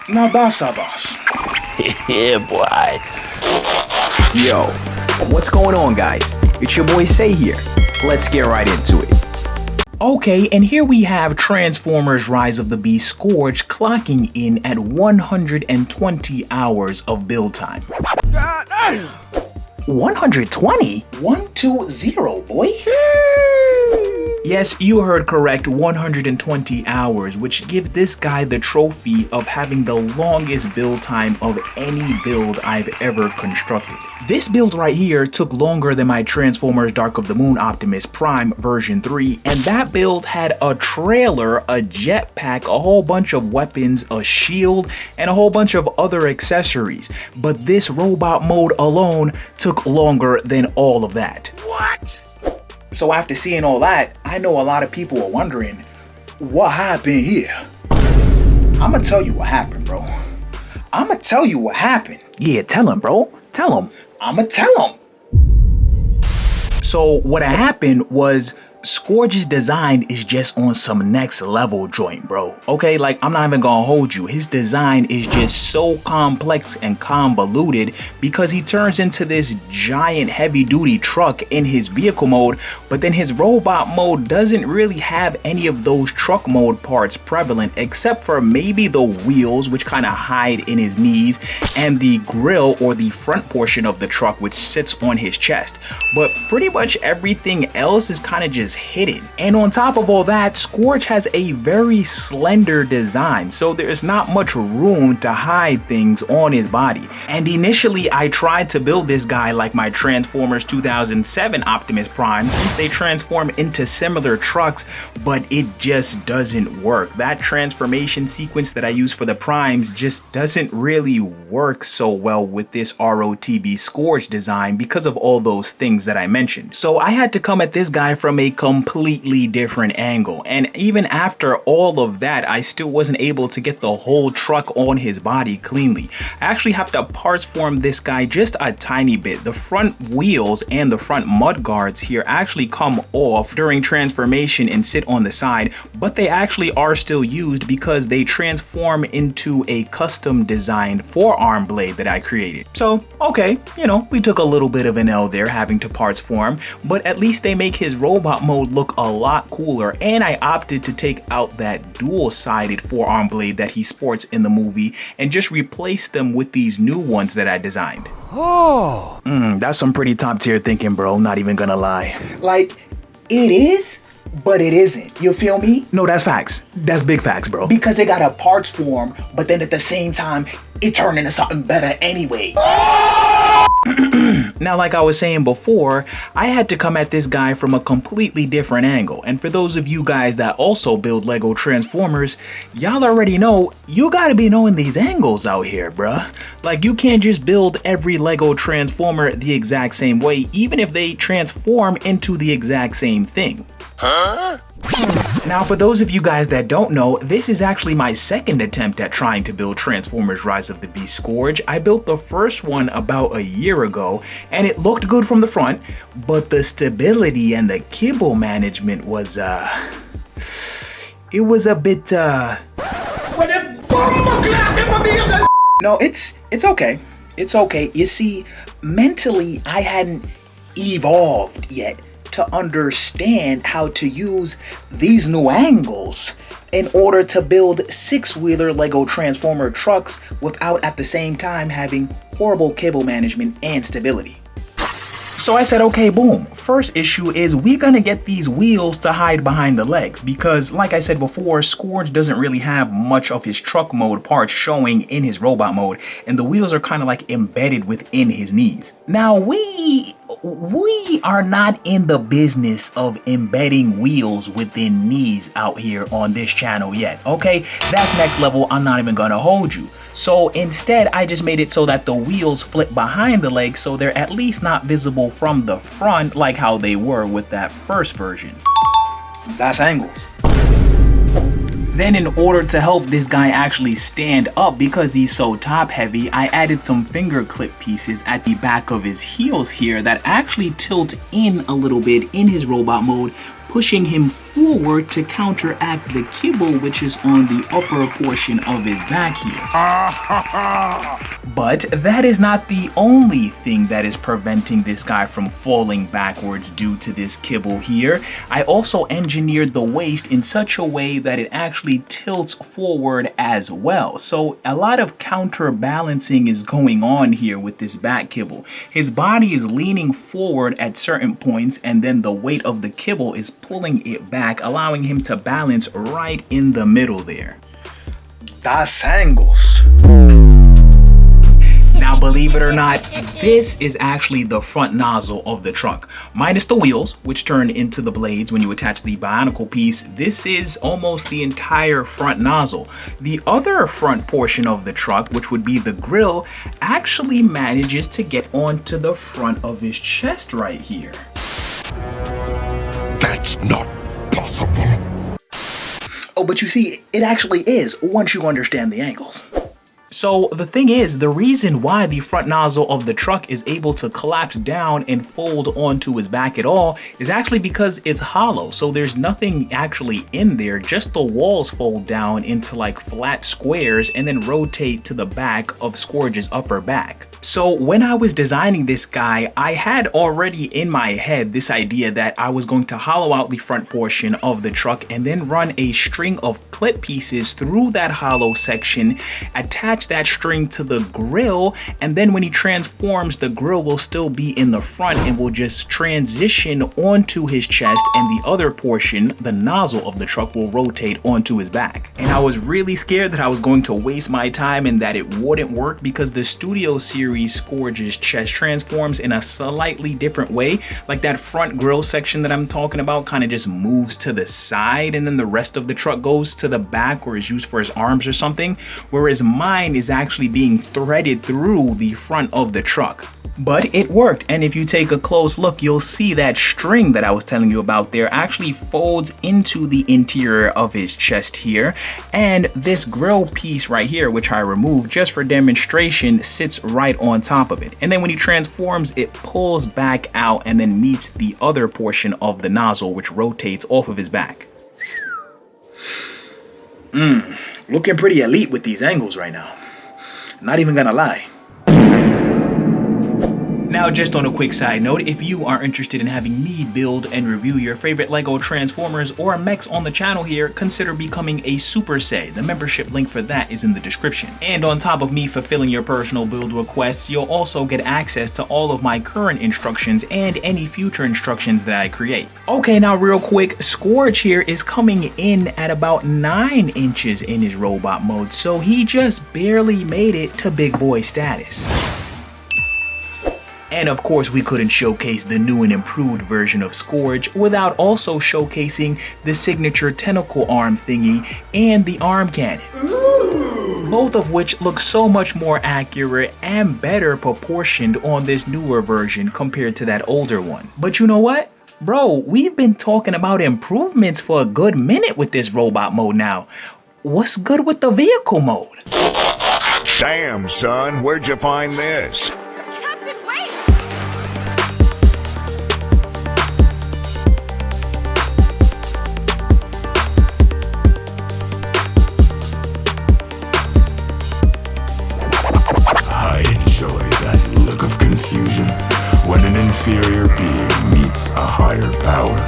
Now that's a boss. Yeah, boy. Yo, what's going on, guys? It's your boy Say here. Let's get right into it. Okay, and here we have Transformers Rise of the Beast Scourge clocking in at 120 hours of build time. 120? 120, boy. Yes, you heard correct, 120 hours, which gives this guy the trophy of having the longest build time of any build I've ever constructed. This build right here took longer than my Transformers Dark of the Moon Optimus Prime version 3, and that build had a trailer, a jetpack, a whole bunch of weapons, a shield, and a whole bunch of other accessories. But this robot mode alone took longer than all of that. What? So after seeing all that, I know a lot of people are wondering, what happened here? I'ma tell you what happened, bro. I'ma tell you what happened. Yeah, tell him, bro. Tell him. I'ma tell him. So what happened was Scourge's design is just on some next level joint, bro. Okay, like I'm not even gonna hold you. His design is just so complex and convoluted because he turns into this giant heavy duty truck in his vehicle mode, but then his robot mode doesn't really have any of those truck mode parts prevalent except for maybe the wheels, which kind of hide in his knees, and the grill or the front portion of the truck, which sits on his chest. But pretty much everything else is kind of just hidden. And on top of all that, Scourge has a very slender design, so there's not much room to hide things on his body. And initially I tried to build this guy like my Transformers 2007 Optimus Prime, since they transform into similar trucks, but it just doesn't work. That transformation sequence that I use for the Primes just doesn't really work so well with this R.O.T.B Scourge design because of all those things that I mentioned. So I had to come at this guy from a completely different angle, and even after all of that, I still wasn't able to get the whole truck on his body cleanly. I actually have to parts form this guy just a tiny bit. The front wheels and the front mud guards here actually come off during transformation and sit on the side, but they actually are still used because they transform into a custom designed forearm blade that I created. So okay, you know, we took a little bit of an L there having to parts form, but at least they make his robot mode look a lot cooler, and I opted to take out that dual-sided forearm blade that he sports in the movie and just replace them with these new ones that I designed. Oh. That's some pretty top tier thinking, bro. Not even gonna lie. Like, it is, but it isn't. You feel me? No, that's facts. That's big facts, bro. Because it got a parts form, but then at the same time, it turned into something better anyway. Now, like I was saying before, I had to come at this guy from a completely different angle. And for those of you guys that also build Lego Transformers, y'all already know you gotta be knowing these angles out here, bruh. Like, you can't just build every Lego Transformer the exact same way, even if they transform into the exact same thing. Huh? Now, for those of you guys that don't know, this is actually my second attempt at trying to build Transformers Rise of the Beast Scourge. I built the first one about a year ago, and it looked good from the front, but the stability and the kibble management was, it was a bit, No, it's okay. It's okay. You see, mentally, I hadn't evolved yet to understand how to use these new angles in order to build six-wheeler Lego Transformer trucks without at the same time having horrible cable management and stability. So I said, okay, boom. First issue is we're gonna get these wheels to hide behind the legs because, like I said before, Scourge doesn't really have much of his truck mode parts showing in his robot mode, and the wheels are kind of like embedded within his knees. Now, we are not in the business of embedding wheels within knees out here on this channel yet, okay? That's next level. I'm not even gonna hold you. So instead, I just made it so that the wheels flip behind the legs so they're at least not visible from the front like how they were with that first version. That's angles. Then in order to help this guy actually stand up because he's so top heavy, I added some finger clip pieces at the back of his heels here that actually tilt in a little bit in his robot mode, pushing him forward to counteract the kibble which is on the upper portion of his back here. But that is not the only thing that is preventing this guy from falling backwards due to this kibble here. I also engineered the waist in such a way that it actually tilts forward as well. So a lot of counterbalancing is going on here with this back kibble. His body is leaning forward at certain points, and then the weight of the kibble is pulling it back, allowing him to balance right in the middle there. Das angles. Now, believe it or not, this is actually the front nozzle of the truck. Minus the wheels, which turn into the blades when you attach the bionicle piece, this is almost the entire front nozzle. The other front portion of the truck, which would be the grille, actually manages to get onto the front of his chest right here. That's not possible. Oh, but you see, it actually is once you understand the angles. So the thing is, the reason why the front nozzle of the truck is able to collapse down and fold onto his back at all is actually because it's hollow. So there's nothing actually in there, just the walls fold down into like flat squares and then rotate to the back of Scourge's upper back. So when I was designing this guy, I had already in my head this idea that I was going to hollow out the front portion of the truck and then run a string of clip pieces through that hollow section, attach that string to the grill, and then when he transforms, the grill will still be in the front and will just transition onto his chest, and the other portion, the nozzle of the truck, will rotate onto his back. And I was really scared that I was going to waste my time and that it wouldn't work, because the Studio Series Scourge's chest transforms in a slightly different way. Like that front grill section that I'm talking about kind of just moves to the side, and then the rest of the truck goes to the back or is used for his arms or something, whereas mine is actually being threaded through the front of the truck. But it worked, and if you take a close look, you'll see that string that I was telling you about there actually folds into the interior of his chest here, and this grill piece right here, which I removed just for demonstration, sits right on top of it. And then when he transforms, it pulls back out and then meets the other portion of the nozzle, which rotates off of his back. Looking pretty elite with these angles right now. Not even gonna lie. Now, just on a quick side note, if you are interested in having me build and review your favorite Lego Transformers or mechs on the channel here, consider becoming a Super Say. The membership link for that is in the description. And on top of me fulfilling your personal build requests, you'll also get access to all of my current instructions and any future instructions that I create. Okay, now real quick, Scourge here is coming in at about 9 inches in his robot mode, so he just barely made it to big boy status. And of course, we couldn't showcase the new and improved version of Scourge without also showcasing the signature tentacle arm thingy and the arm cannon. Both of which look so much more accurate and better proportioned on this newer version compared to that older one. But you know what? Bro, we've been talking about improvements for a good minute with this robot mode now. What's good with the vehicle mode? Damn, son, where'd you find this? When an inferior being meets a higher power.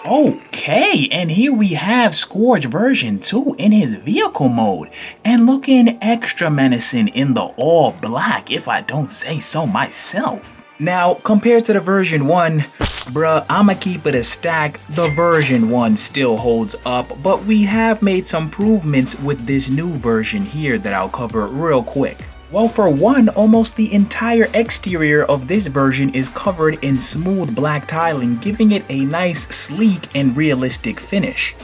Okay, and here we have Scourge version 2 in his vehicle mode, and looking extra menacing in the all black, if I don't say so myself. Now, compared to the version 1, Bruh, I'ma keep it a stack. The version 1 still holds up, but we have made some improvements with this new version here that I'll cover real quick. Well, for one, almost the entire exterior of this version is covered in smooth black tiling, giving it a nice, sleek, and realistic finish.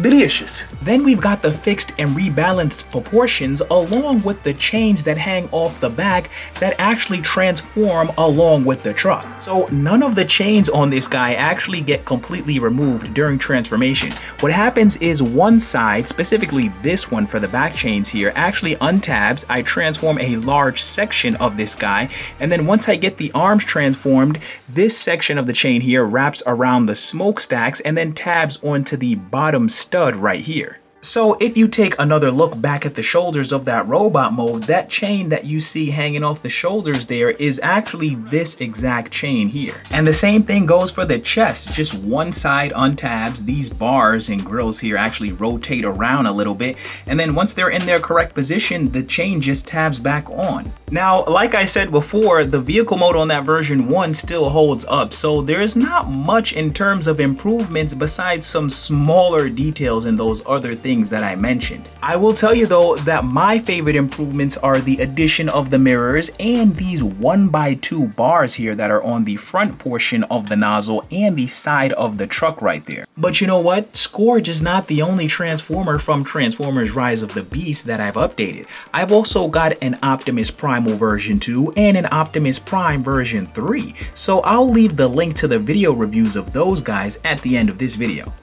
Delicious. Then we've got the fixed and rebalanced proportions along with the chains that hang off the back that actually transform along with the truck. So none of the chains on this guy actually get completely removed during transformation. What happens is one side, specifically this one for the back chains here, actually untabs. I transform a large section of this guy, and then once I get the arms transformed, this section of the chain here wraps around the smokestacks and then tabs onto the bottom stud right here. So if you take another look back at the shoulders of that robot mode, that chain that you see hanging off the shoulders there is actually this exact chain here. And the same thing goes for the chest, just one side untabs. These bars and grills here actually rotate around a little bit, and then once they're in their correct position, the chain just tabs back on. Now, like I said before, the vehicle mode on that version 1 still holds up, so there's not much in terms of improvements besides some smaller details in those other things that I mentioned. I will tell you though that my favorite improvements are the addition of the mirrors and these 1x2 bars here that are on the front portion of the nozzle and the side of the truck right there. But you know what? Scourge is not the only Transformer from Transformers Rise of the Beast that I've updated. I've also got an Optimus Primal version 2 and an Optimus Prime version 3. So I'll leave the link to the video reviews of those guys at the end of this video.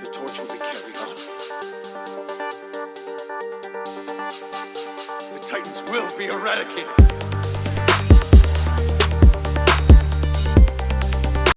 The torch will be carried on. The Titans will be eradicated.